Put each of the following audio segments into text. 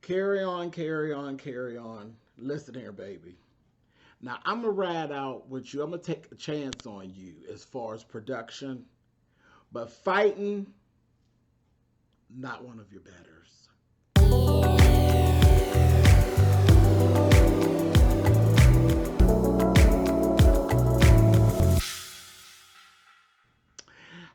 Carry on, carry on, carry on. Listen here, baby. Now, I'm going to ride out with you. I'm going to take a chance on you as far as production. But fighting, not one of your betters.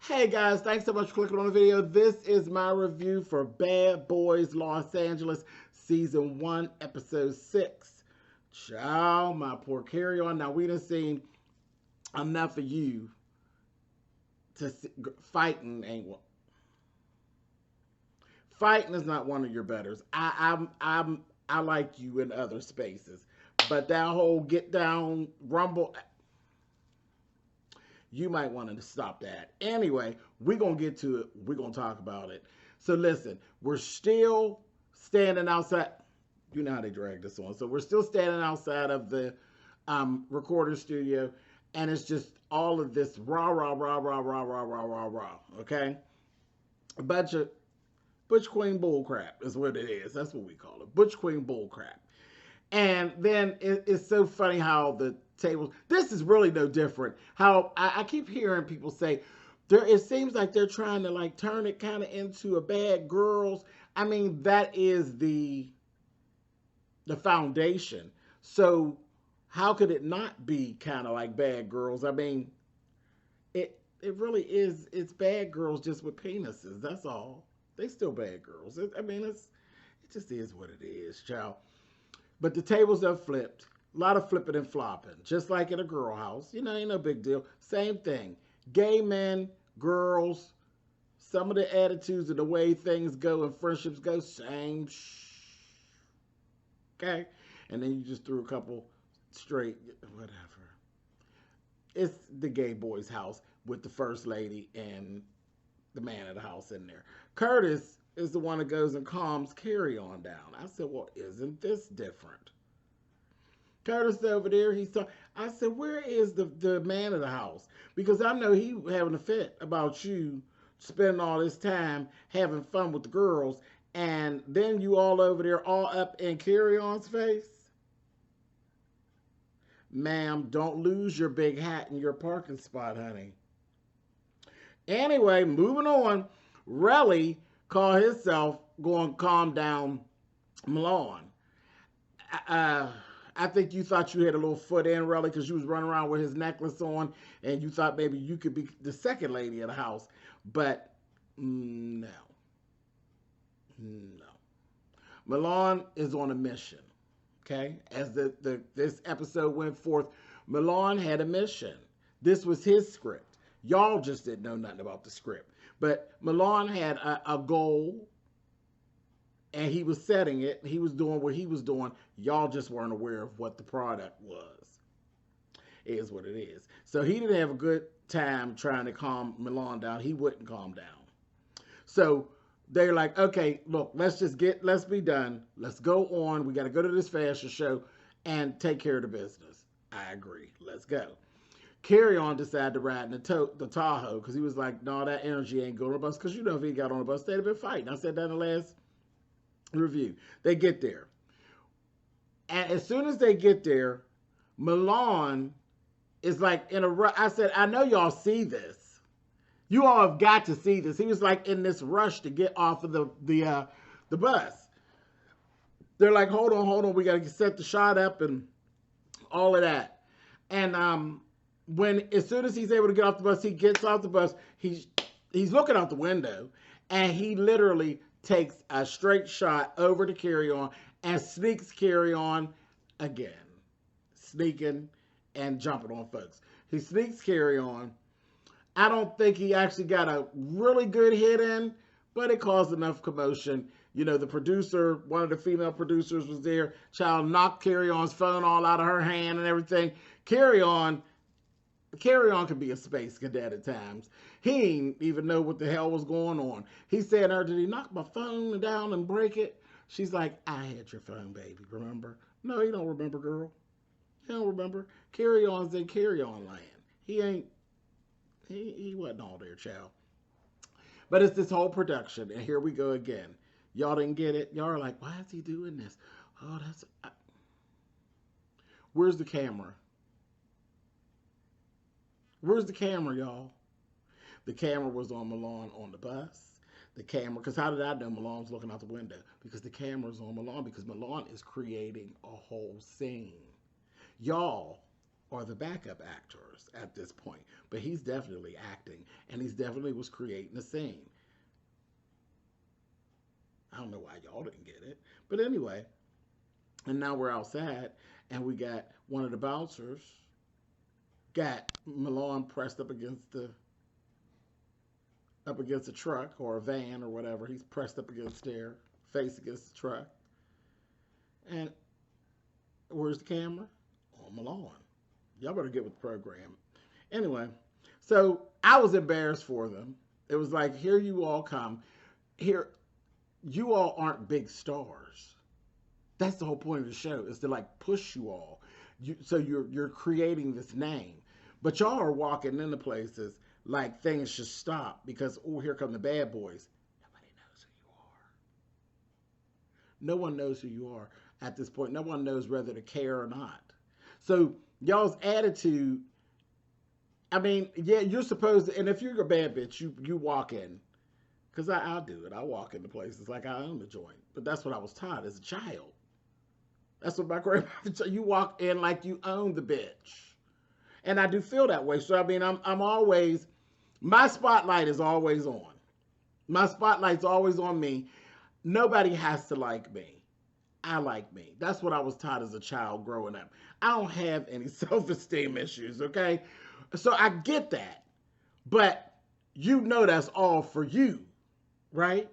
Hey guys, thanks so much for clicking on the video. This is my review for Bad Boys Los Angeles Season 1, Episode 6. Ciao, my poor Carry On. Now, we done seen enough of you to see, fighting ain't one. Fighting is not one of your betters. I like you in other spaces, but that whole get down rumble, you might want to stop that. Anyway, we're going to get to it. We're going to talk about it. So listen, we're still standing outside. You know how they drag this on. So we're still standing outside of the recorder studio, and it's just all of this rah, rah, rah, rah, rah, rah, rah, rah, rah, okay? A bunch of Butch Queen bull crap is what it is. That's what we call it. Butch Queen bull crap. And then it's so funny how the tables, this is really no different. How I keep hearing people say, it seems like they're trying to like turn it kind of into a Bad Girls. I mean, that is the foundation. So how could it not be kind of like Bad Girls? I mean, it really is. It's Bad Girls just with penises. That's all. They still Bad Girls. It just is what it is, child. But the tables have flipped. A lot of flipping and flopping. Just like in a girl house. You know, ain't no big deal. Same thing. Gay men, girls, some of the attitudes and the way things go and friendships go, same okay? And then you just threw a couple straight, whatever. It's the gay boy's house with the first lady and the man of the house in there. Curtis is the one that goes and calms Carry On down. I said, well, isn't this different? Curtis over there, I said, where is the man of the house? Because I know he having a fit about you spending all this time having fun with the girls, and then you all over there all up in Carry On's face. Ma'am, don't lose your big hat in your parking spot, honey. Anyway, moving on. Relly called himself going to calm down Milan. I think you thought you had a little foot in, Relly, because you was running around with his necklace on, and you thought maybe you could be the second lady of the house. But no. Milan is on a mission. Okay? As this episode went forth, Milan had a mission. This was his script. Y'all just didn't know nothing about the script. But Milan had a goal, and he was setting it. He was doing what he was doing. Y'all just weren't aware of what the product was. It is what it is. So he didn't have a good time trying to calm Milan down. He wouldn't calm down. So they're like, okay, look, let's be done. Let's go on. We got to go to this fashion show and take care of the business. I agree. Let's go. Carry On decided to ride in the Tahoe because he was like, no, that energy ain't going on the bus. Because you know if he got on the bus, they'd have been fighting. I said that in the last review. They get there. And as soon as they get there, Milan is like in a rush. I said, I know y'all see this. You all have got to see this. He was like in this rush to get off of the bus. They're like, hold on. We got to set the shot up and all of that. And as soon as he's able to get off the bus, he gets off the bus. He's looking out the window, and he literally takes a straight shot over to Carry On and sneaks Carry On again. Sneaking and jumping on folks. He sneaks Carry On. I don't think he actually got a really good hit in, but it caused enough commotion. You know, the producer, one of the female producers was there. Child knocked Carry On's phone all out of her hand and everything. Carry On could be a space cadet at times. He didn't even know what the hell was going on. He said to her, did he knock my phone down and break it? She's like, I had your phone, baby, remember? No, you don't remember, girl. You don't remember. Carry On's in Carry On land. He wasn't all there, child. But it's this whole production, and here we go again. Y'all didn't get it. Y'all are like, why is he doing this? Oh, where's the camera? Where's the camera, y'all? The camera was on Milan on the bus. The camera, because how did I know Milan's looking out the window? Because the camera's on Milan, because Milan is creating a whole scene. Y'all are the backup actors at this point, but he's definitely acting, and he's definitely was creating a scene. I don't know why y'all didn't get it, but anyway, and now we're outside, and we got one of the bouncers got Milan pressed up against a truck or a van or whatever. He's pressed up against there, face against the truck. And where's the camera? On Milan. Y'all better get with the program. Anyway, so I was embarrassed for them. It was like, here you all come. Here, you all aren't big stars. That's the whole point of the show, is to like push you all. So you're creating this name. But y'all are walking into places like things should stop because, oh, here come the bad boys. Nobody knows who you are. No one knows who you are at this point. No one knows whether to care or not. So y'all's attitude, I mean, yeah, you're supposed to, and if you're a bad bitch, you walk in. Because I'll do it. I walk into places like I own the joint. But that's what I was taught as a child. That's what my grandmother told you. Walk in like you own the bitch. And I do feel that way. So, I mean, I'm always, my spotlight is always on. My spotlight's always on me. Nobody has to like me. I like me. That's what I was taught as a child growing up. I don't have any self-esteem issues, okay? So I get that. But you know that's all for you, right?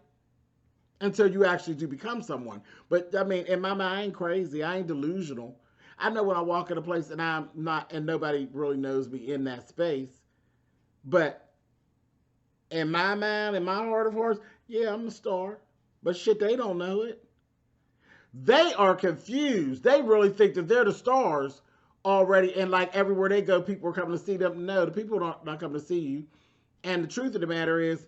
Until you actually do become someone. But, I mean, in my mind, I ain't crazy. I ain't delusional. I know when I walk in a place and I'm not, and nobody really knows me in that space. But in my mind, in my heart of hearts, yeah, I'm a star. But shit, they don't know it. They are confused. They really think that they're the stars already. And like everywhere they go, people are coming to see them. No, the people are not coming to see you. And the truth of the matter is,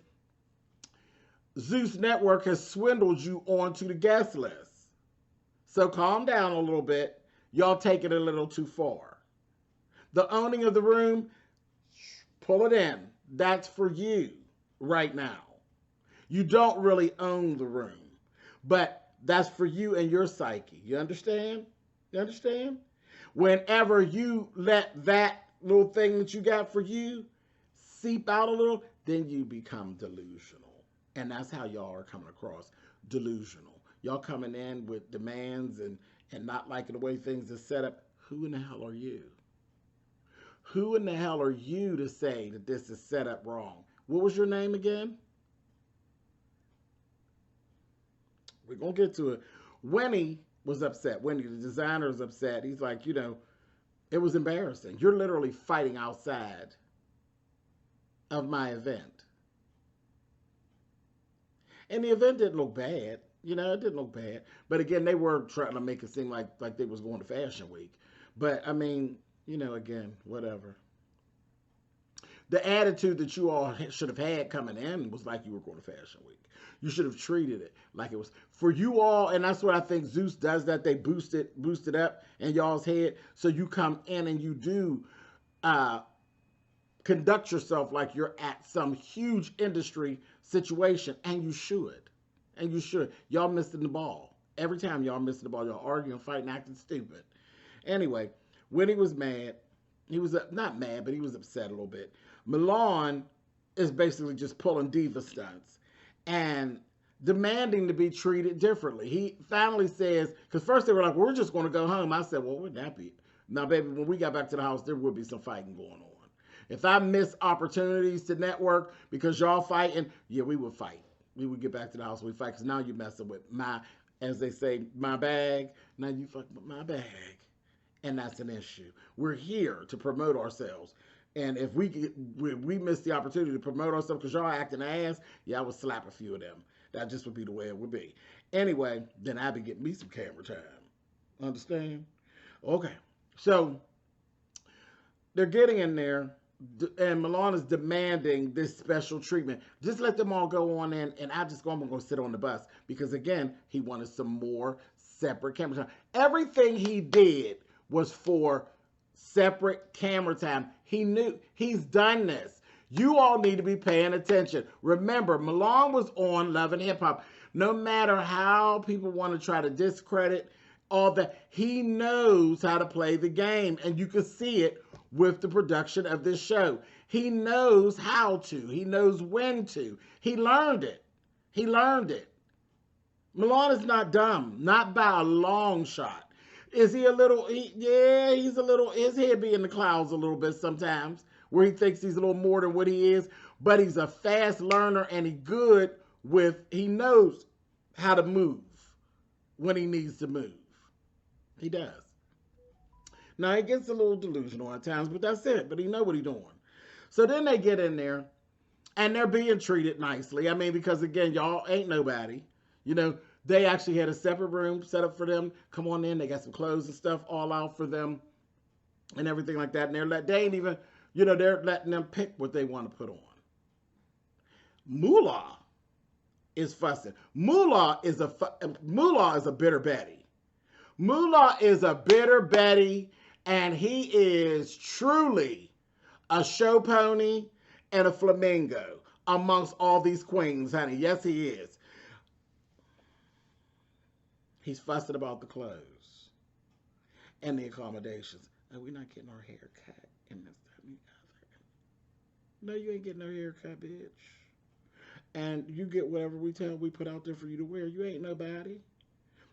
Zeus Network has swindled you onto the guest list. So calm down a little bit. Y'all take it a little too far. The owning of the room, pull it in. That's for you right now. You don't really own the room, but that's for you and your psyche. You understand? You understand? Whenever you let that little thing that you got for you seep out a little, then you become delusional. And that's how y'all are coming across, delusional. Y'all coming in with demands and not liking the way things are set up. Who in the hell are you? Who in the hell are you to say that this is set up wrong? What was your name again? We're going to get to it. Winnie was upset. Winnie, the designer, is upset. He's like, you know, it was embarrassing. You're literally fighting outside of my event. And the event didn't look bad. You know, it didn't look bad. But again, they were trying to make it seem like they was going to Fashion Week. But, I mean, you know, again, whatever. The attitude that you all should have had coming in was like you were going to Fashion Week. You should have treated it like it was for you all. And that's what I think Zeus does, that they boost it up in y'all's head. So you come in and you do conduct yourself like you're at some huge industry situation. And you should. And you should. Y'all missing the ball. Every time y'all missing the ball, y'all arguing, fighting, acting stupid. Anyway, when he was mad, he was not mad, but he was upset a little bit. Milan is basically just pulling diva stunts and demanding to be treated differently. He finally says, because first they were like, we're just going to go home. I said, well, wouldn't that be? Now, baby, when we got back to the house, there would be some fighting going on. If I miss opportunities to network because y'all fighting, yeah, we would fight. We would get back to the house, we fight, because now you're messing with my, as they say, my bag. Now you fucking with my bag. And that's an issue. We're here to promote ourselves. And if we miss the opportunity to promote ourselves because y'all acting ass, yeah, I would slap a few of them. That just would be the way it would be. Anyway, then I'd be getting me some camera time. Understand? Okay. So they're getting in there. and Milan is demanding this special treatment. Just let them all go on in, and I'm gonna go sit on the bus because again, he wanted some more separate camera time. Everything he did was for separate camera time. He knew he's done this. You all need to be paying attention. Remember, Milan was on Love and Hip Hop. No matter how people want to try to discredit all that, he knows how to play the game, and you can see it with the production of this show. He knows how to. He knows when to. He learned it. He learned it. Milan is not dumb, not by a long shot. Is he a little? Yeah, he's a little. His head be in the clouds a little bit sometimes, where he thinks he's a little more than what he is. But he's a fast learner, and he good with. He knows how to move when he needs to move. He does. Now, he gets a little delusional at times, but that's it. But he know what he's doing. So then they get in there, and they're being treated nicely. I mean, because, again, y'all ain't nobody. You know, they actually had a separate room set up for them. Come on in. They got some clothes and stuff all out for them and everything like that. And they ain't even, you know, they're letting them pick what they want to put on. Moolah is fussing. Moolah is a bitter Betty. Moolah is a bitter Betty, and he is truly a show pony and a flamingo amongst all these queens, honey. Yes, he is. He's fussing about the clothes and the accommodations. Oh, we're not getting our hair cut and this, that, and the other. No, you ain't getting no haircut, bitch. And you get whatever we put out there for you to wear. You ain't nobody.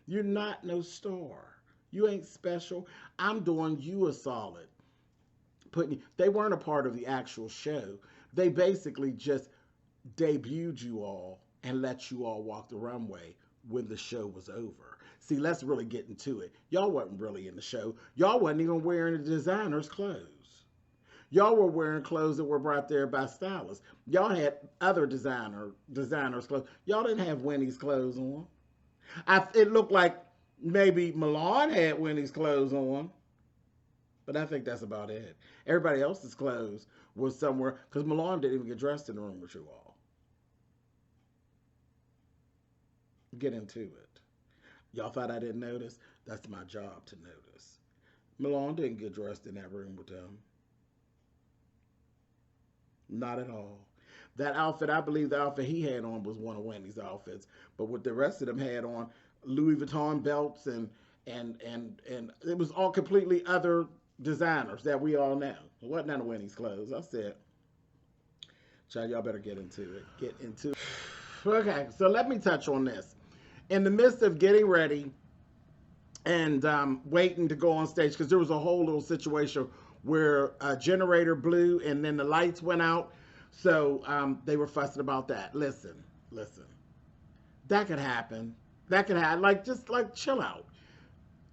You're not no star. You ain't special. I'm doing you a solid. They weren't a part of the actual show. They basically just debuted you all and let you all walk the runway when the show was over. See, let's really get into it. Y'all wasn't really in the show. Y'all wasn't even wearing the designer's clothes. Y'all were wearing clothes that were brought there by stylists. Y'all had other designers' clothes. Y'all didn't have Winnie's clothes on. It looked like maybe Milan had Winnie's clothes on, but I think that's about it. Everybody else's clothes was somewhere, because Milan didn't even get dressed in the room with you all. Get into it. Y'all thought I didn't notice? That's my job to notice. Milan didn't get dressed in that room with them. Not at all. That outfit, I believe the outfit he had on was one of Wendy's outfits. But what the rest of them had on, Louis Vuitton belts and it was all completely other designers that we all know. It wasn't none of Wendy's clothes. I said, child, y'all better get into it. Get into it. Okay, so let me touch on this. In the midst of getting ready and waiting to go on stage, because there was a whole little situation where a generator blew and then the lights went out. So they were fussing about that. Listen. That could happen. That could happen. Just chill out.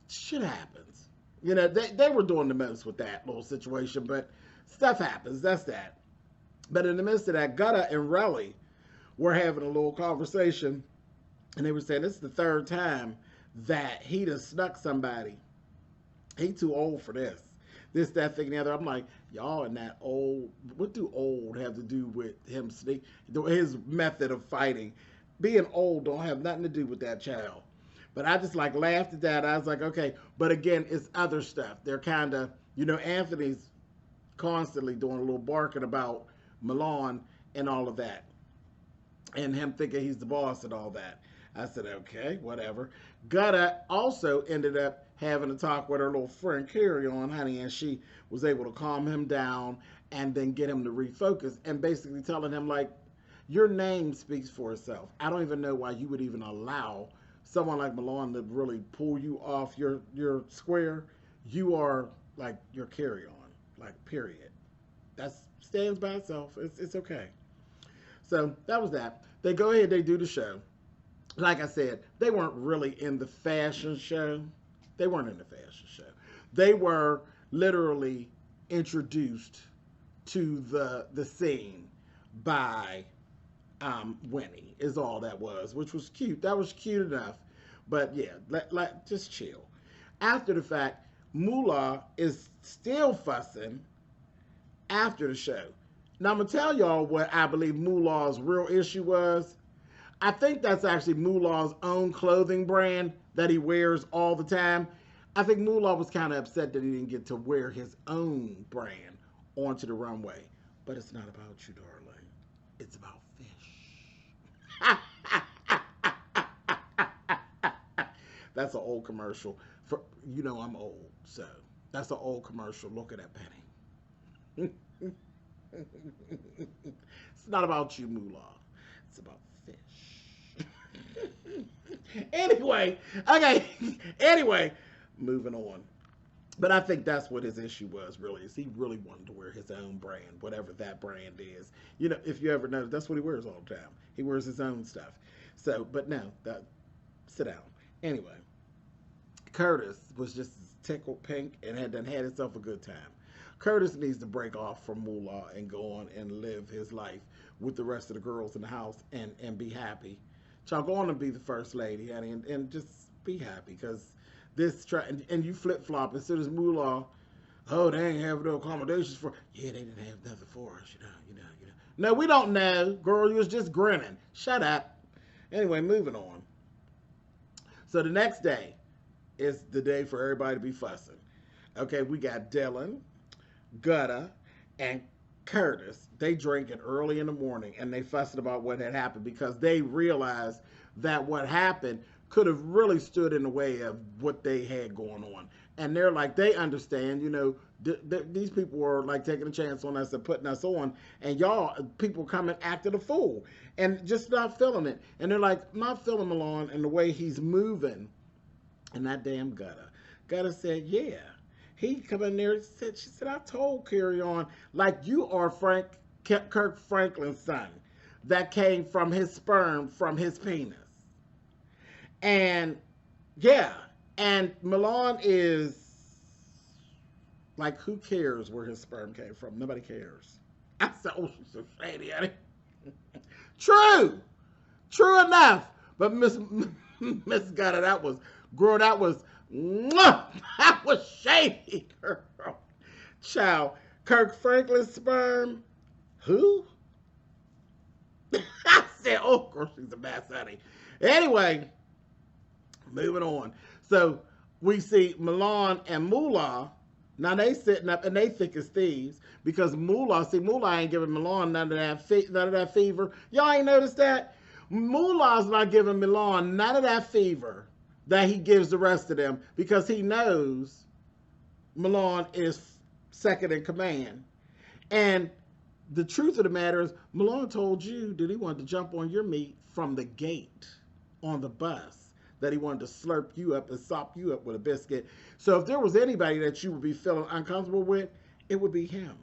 Shit happens. You know, they were doing the most with that little situation, but stuff happens. That's that. But in the midst of that, Gutta and Relly were having a little conversation, and they were saying this is the third time that he done snuck somebody. He too old for this. This, that, thing, and the other. I'm like, y'all and that old. What do old have to do with him sneak? His method of fighting. Being old don't have nothing to do with that child. But I just laughed at that. I was like, okay. But again, it's other stuff. They're kind of, Anthony's constantly doing a little barking about Milan and all of that. And him thinking he's the boss and all that. I said, okay, whatever. Gutta also ended up having a talk with her little friend Carrie on, honey, and she was able to calm him down and then get him to refocus and basically telling him, your name speaks for itself. I don't even know why you would even allow someone like Milan to really pull you off your square. You are your carry-on, period. That stands by itself. It's okay. So that was that. They go ahead, they do the show. Like I said, they weren't really in the fashion show. They weren't in the fashion show. They were literally introduced to the scene by Winnie, is all that was, which was cute. That was cute enough. But yeah, just chill. After the fact, Moolah is still fussing after the show. Now I'm gonna tell y'all what I believe Moolah's real issue was. I think that's actually Moolah's own clothing brand that he wears all the time. I think Moolah was kind of upset that he didn't get to wear his own brand onto the runway. But it's not about you, darling. It's about fish. That's an old commercial. For I'm old, so that's an old commercial. Look at that penny. It's not about you, Moolah. It's about fish. Anyway, okay. Anyway, moving on. But I think that's what his issue was, really, is he really wanted to wear his own brand, whatever that brand is. If you ever notice, that's what he wears all the time. He wears his own stuff. So, but no, sit down. Anyway, Curtis was just tickled pink and had himself a good time. Curtis needs to break off from Moolah and go on and live his life with the rest of the girls in the house and be happy. Y'all go on and be the first lady, honey, and just be happy, because and you flip flop as soon as Moolah, oh, they ain't have no accommodations for. Yeah, they didn't have nothing for us, you know. No, we don't know, girl. You was just grinning. Shut up. Anyway, moving on. So the next day is the day for everybody to be fussing. Okay, we got Dylan, Gutta, and Curtis. They drinking early in the morning, and they fussing about what had happened because they realized that what happened could have really stood in the way of what they had going on. And they're like, they understand, these people were like taking a chance on us and putting us on, and y'all, people come and acted a fool and just not feeling it. And they're like, not feeling Milan and the way he's moving. And that damn Gutta said, yeah. He come in there and she said, I told Carry On, like, you are Kirk Franklin's son that came from his sperm, from his penis. And yeah, and Milan is like, who cares where his sperm came from? Nobody cares. I said, oh, she's so shady, honey. True enough. But Miss Gutta, that was shady, girl. Child, Kirk Franklin's sperm. Who? I said, oh, girl, she's a mess, honey. Anyway, moving on. So we see Milan and Moolah. Now they sitting up and they thick as thieves because Moolah ain't giving Milan none of that fever. Y'all ain't noticed that? Moolah's not giving Milan none of that fever that he gives the rest of them because he knows Milan is second in command. And the truth of the matter is, Milan told you that he wanted to jump on your meat from the gate on the bus, that he wanted to slurp you up and sop you up with a biscuit. So if there was anybody that you would be feeling uncomfortable with, it would be him.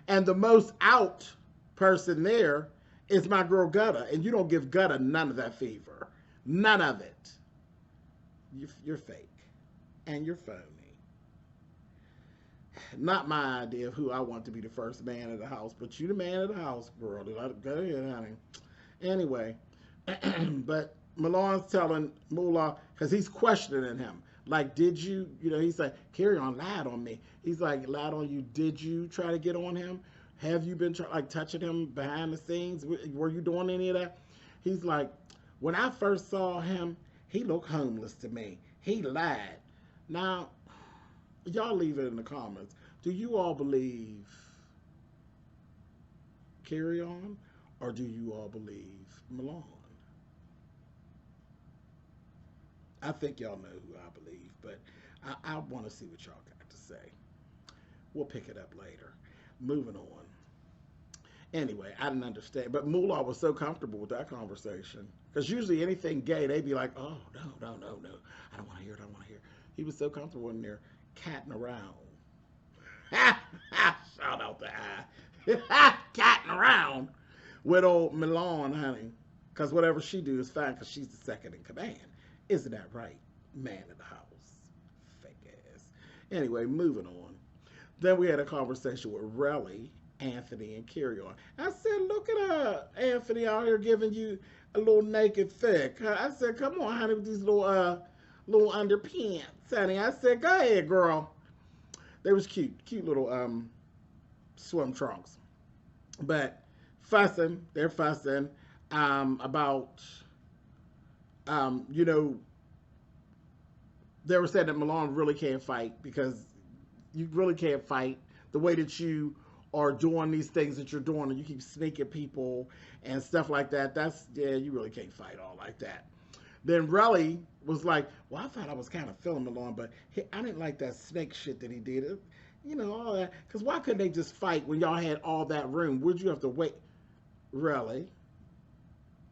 And the most out person there is my girl Gutta, and you don't give Gutta none of that fever. None of it. You're fake. And you're phony. Not my idea of who I want to be the first man of the house, but you the man of the house, girl. Go ahead, honey. Anyway, but Milan's telling Moolah, because he's questioning him. Like, did you, he's like, Carry On lied on me. He's like, lied on you. Did you try to get on him? Have you been touching him behind the scenes? Were you doing any of that? He's like, when I first saw him, he looked homeless to me. He lied. Now, y'all leave it in the comments. Do you all believe Carry On, or do you all believe Milan? I think y'all know who I believe, but I want to see what y'all got to say. We'll pick it up later. Moving on. Anyway, I didn't understand, but Moolah was so comfortable with that conversation. Because usually anything gay, they'd be like, oh, no. I don't want to hear it. He was so comfortable in there catting around. Shout out to I. Catting around with old Milan, honey. Because whatever she do is fine because she's the second in command. Isn't that right, man of the house? Fake ass. Anyway, moving on. Then we had a conversation with Relly, Anthony, and Carry On. I said, look at Anthony out here giving you a little naked thick. I said, come on, honey, with these little underpants, honey. I said, go ahead, girl. They was cute little swim trunks. But fussing, they're fussing about, you know, they were saying that Milan really can't fight because you really can't fight the way that you are doing these things that you're doing, and you keep sneaking people and stuff like that. That's, yeah, you really can't fight all like that. Then Relly was like, well, I thought I was kind of feeling Milan, but I didn't like that snake shit that he did. You know, all that. Because why couldn't they just fight when y'all had all that room? Would you have to wait? Really?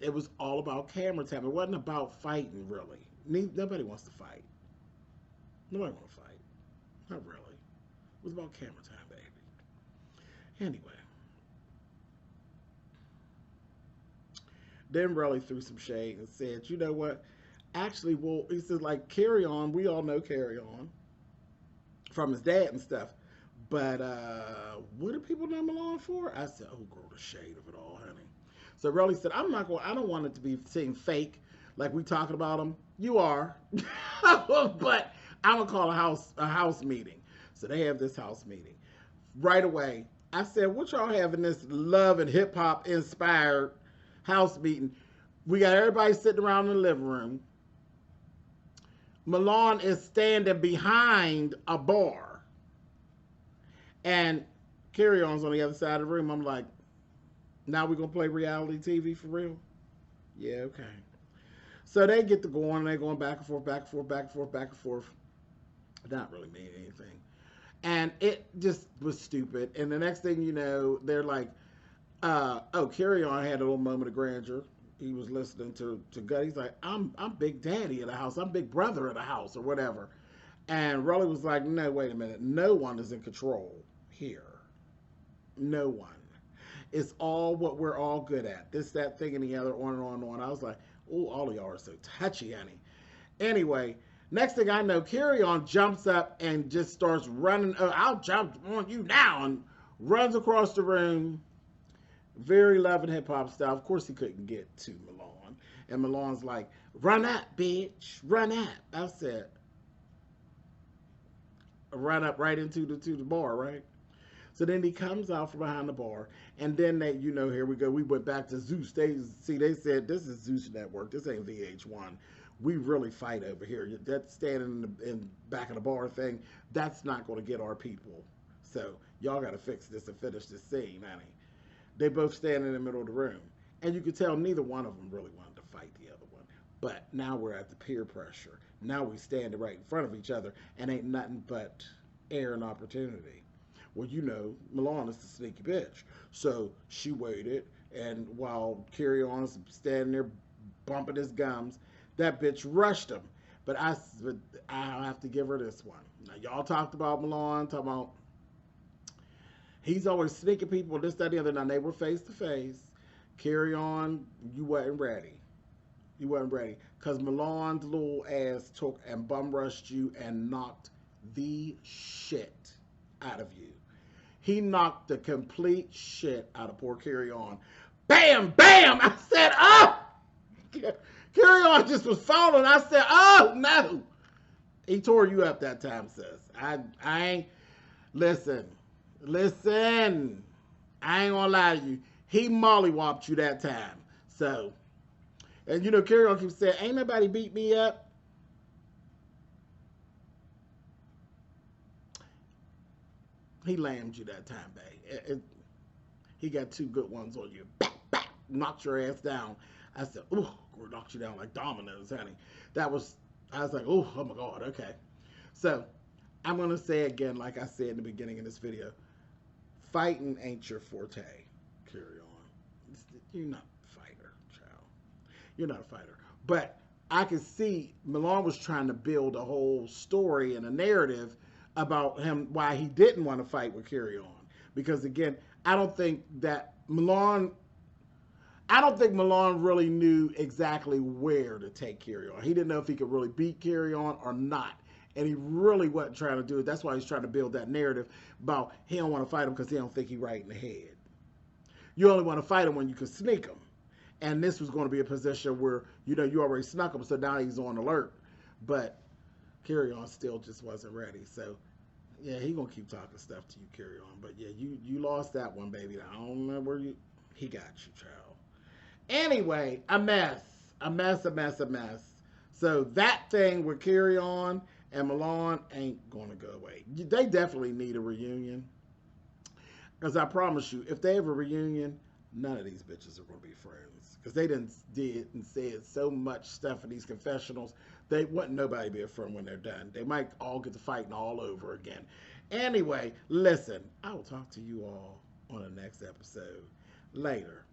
It was all about camera time. It wasn't about fighting, really. Nobody wants to fight. Nobody wants to fight. Not really. It was about camera time, baby. Anyway. Then Relly threw some shade and said, you know what? Actually, well, he said, like, Carry On. We all know Carry On from his dad and stuff. But what do people know Milan for? I said, oh, girl, the shade of it all, honey. So Relly said, I don't want it to be seen fake, like we talking about him. You are. But I'm going to call a house meeting. So they have this house meeting. Right away, I said, what y'all having this love and hip hop inspired house meeting? We got everybody sitting around in the living room. Milan is standing behind a bar. And Carry On's on the other side of the room. I'm like, now we're going to play reality TV for real? Yeah, okay. So they get to going, and they're going back and forth, back and forth, back and forth, back and forth. Not really meaning anything. And it just was stupid. And the next thing you know, they're like, oh, Carry On had a little moment of grandeur. He was listening to God. He's like, I'm Big Daddy of the house. I'm Big Brother of the house, or whatever. And Relly was like, no, wait a minute. No one is in control here. No one. It's all what we're all good at. This, that, thing, and the other, on and on and on. I was like, oh, all of y'all are so touchy, honey. Anyway, next thing I know, Carry On jumps up and just starts running. I'll jump on you now, and runs across the room. Very loving hip hop style. Of course, he couldn't get to Milan. And Milan's like, run up, bitch. Run up. I said, run up right into the bar, right? So then he comes out from behind the bar, and then they, you know, here we go. We went back to Zeus. They said, this is Zeus Network. This ain't VH1. We really fight over here. That standing in back of the bar thing, that's not going to get our people. So y'all got to fix this and finish this scene, honey. They both stand in the middle of the room, and you could tell neither one of them really wanted to fight the other one. But now we're at the peer pressure. Now we stand right in front of each other, and ain't nothing but air and opportunity. Well, you know, Milan is the sneaky bitch. So she waited, and while Carry On is standing there bumping his gums, that bitch rushed him. But I have to give her this one. Now, y'all talked about Milan, talking about he's always sneaking people, this, that, the other. Now, they were face to face. Carry On, you wasn't ready. You wasn't ready. Because Milan's little ass took and bum rushed you and knocked the shit out of you. He knocked the complete shit out of poor Carry On. Bam, bam! I said, oh! Carry On just was falling. I said, oh, no! He tore you up that time, sis. I ain't, listen. I ain't gonna lie to you. He mollywopped you that time. So, and you know, Carry On keeps saying, ain't nobody beat me up. He lammed you that time, babe. He got two good ones on you. Back, back, knocked your ass down. I said, ooh, knocked you down like dominoes, honey. I was like, oh my God, okay. So, I'm going to say again, like I said in the beginning of this video, fighting ain't your forte. Carry On. You're not a fighter, child. You're not a fighter. But I could see Milan was trying to build a whole story and a narrative about him, why he didn't want to fight with Carry On. Because again, I don't think Milan really knew exactly where to take Carry On. He didn't know if he could really beat Carry On or not. And he really wasn't trying to do it. That's why he's trying to build that narrative about he don't want to fight him because he don't think he's right in the head. You only want to fight him when you can sneak him. And this was going to be a position where, you know, you already snuck him, so now he's on alert. But Carry On still just wasn't ready. So Yeah, he gonna keep talking stuff to you. Carry on, but yeah, you lost that one, baby. I don't know where you. He got you, child. Anyway, a mess, a mess. So that thing with Carry On and Milan ain't gonna go away. They definitely need a reunion. Because I promise you, if they have a reunion, none of these bitches are gonna be friends. Because they did and said so much stuff in these confessionals. They wouldn't nobody be a friend when they're done. They might all get to fighting all over again. Anyway, listen, I will talk to you all on the next episode. Later.